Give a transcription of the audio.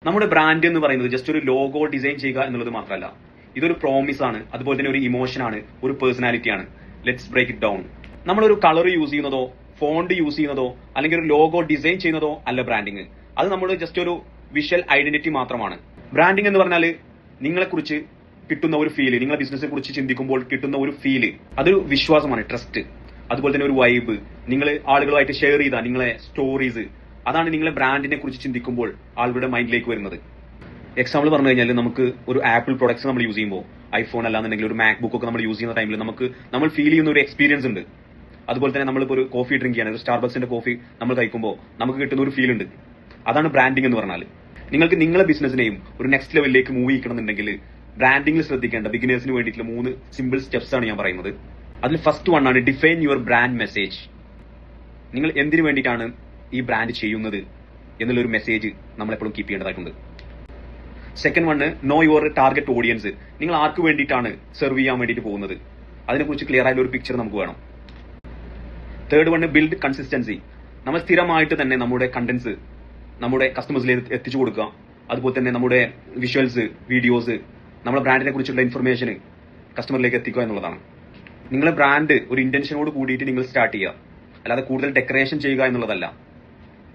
നമ്മുടെ ബ്രാൻഡ് എന്ന് പറയുന്നത് ജസ്റ്റ് ഒരു ലോഗോ ഡിസൈൻ ചെയ്യുക എന്നുള്ളത് മാത്രമല്ല, ഇതൊരു പ്രോമിസ് ആണ്, അതുപോലെ തന്നെ ഒരു ഇമോഷൻ ആണ്, ഒരു പേഴ്സണാലിറ്റി ആണ്. Let's break it down. നമ്മളൊരു കളർ യൂസ് ചെയ്യുന്നതോ ഫോണ്ട് യൂസ് ചെയ്യുന്നതോ അല്ലെങ്കിൽ ഒരു ലോഗോ ഡിസൈൻ ചെയ്യുന്നതോ അല്ല ബ്രാൻഡിങ്. അത് നമ്മൾ ജസ്റ്റ് ഒരു വിഷ്വൽ ഐഡന്റിറ്റി മാത്രമാണ്. ബ്രാൻഡിങ് എന്ന് പറഞ്ഞാൽ നിങ്ങളെക്കുറിച്ച് കിട്ടുന്ന ഒരു ഫീല്, നിങ്ങളെ ബിസിനസിനെ കുറിച്ച് ചിന്തിക്കുമ്പോൾ കിട്ടുന്ന ഒരു ഫീല്, അതൊരു വിശ്വാസമാണ്, ട്രസ്റ്റ്. അതുപോലെ തന്നെ ഒരു വൈബ്, നിങ്ങൾ ആളുകളുമായിട്ട് ഷെയർ ചെയ്ത നിങ്ങളെ സ്റ്റോറീസ്, അതാണ് നിങ്ങളെ ബ്രാൻഡിനെ കുറിച്ച് ചിന്തിക്കുമ്പോൾ ആളുകളുടെ മൈൻഡിലേക്ക് വരുന്നത്. എക്സാമ്പിൾ പറഞ്ഞു കഴിഞ്ഞാൽ, നമുക്ക് ഒരു ആപ്പിൾ പ്രൊഡക്ട്സ് നമ്മൾ യൂസ് ചെയ്യുമ്പോൾ, ഐഫോൺ അല്ലാന്നുണ്ടെങ്കിൽ ഒരു മാക് ബുക്ക് ഒക്കെ നമ്മൾ യൂസ് ചെയ്യുന്ന ടൈമിൽ നമ്മൾ ഫീൽ ചെയ്യുന്ന ഒരു എക്സ്പീരിയൻസ് ഉണ്ട്. അതുപോലെ തന്നെ നമ്മളിപ്പോൾ ഒരു കോഫി ഡ്രിങ്ക് ചെയ്യാണ്, ഒരു സ്റ്റാർബക്സിന്റെ കോഫി നമ്മൾ കഴിക്കുമ്പോൾ നമുക്ക് കിട്ടുന്ന ഒരു ഫീൽ ഉണ്ട്. അതാണ് ബ്രാൻഡിംഗ് എന്ന് പറഞ്ഞാൽ. നിങ്ങൾക്ക് നിങ്ങളെ ബിസിനസിനെയും ഒരു നെക്സ്റ്റ് ലെവലിലേക്ക് മൂവ് ചെയ്യണമെന്നുണ്ടെങ്കിൽ ബ്രാൻഡിംഗിൽ ശ്രദ്ധിക്കേണ്ട ബിഗിനേഴ്സിന് വേണ്ടിയിട്ടുള്ള 3 സിമ്പിൾ സ്റ്റെപ്സ് ആണ് ഞാൻ പറയുന്നത്. അതിൽ ഫസ്റ്റ് വൺ ആണ് ഡിഫൈൻ യുവർ ബ്രാൻഡ് മെസ്സേജ്. നിങ്ങൾ എന്തിനു വേണ്ടിയിട്ടാണ് ഈ ബ്രാൻഡ് ചെയ്യുന്നത് എന്നുള്ളൊരു മെസ്സേജ് നമ്മളെപ്പോഴും കീപ്പ് ചെയ്യേണ്ടതായിട്ടുണ്ട്. Second one no your target audience. നിങ്ങൾ ആർക്ക് വേണ്ടിയിട്ടാണ് സെർവ് ചെയ്യാൻ വേണ്ടിയിട്ട് പോകുന്നത്, അതിനെക്കുറിച്ച് ക്ലിയർ ആയിട്ടുള്ള ഒരു പിക്ചർ നമുക്ക് വേണം. Third one build consistency. നമ്മൾ സ്ഥിരമായിട്ട് തന്നെ നമ്മുടെ കണ്ടന്റ്സ് നമ്മുടെ കസ്റ്റമേഴ്സിലേക്ക് എത്തിച്ചു കൊടുക്കുക. അതുപോലെ തന്നെ നമ്മുടെ വിഷ്വൽസ്, വീഡിയോസ്, നമ്മുടെ ബ്രാൻഡിനെ കുറിച്ചുള്ള ഇൻഫർമേഷൻ കസ്റ്റമറിലേക്ക് എത്തിക്കുക എന്നുള്ളതാണ്. നിങ്ങളുടെ ബ്രാൻഡ് ഒരു ഇന്റൻഷനോട് കൂടിയിട്ട് നിങ്ങൾ സ്റ്റാർട്ട് ചെയ്യുക, അല്ലാതെ കൂടുതൽ ഡെക്കറേഷൻ ചെയ്യുക എന്നുള്ളതല്ല.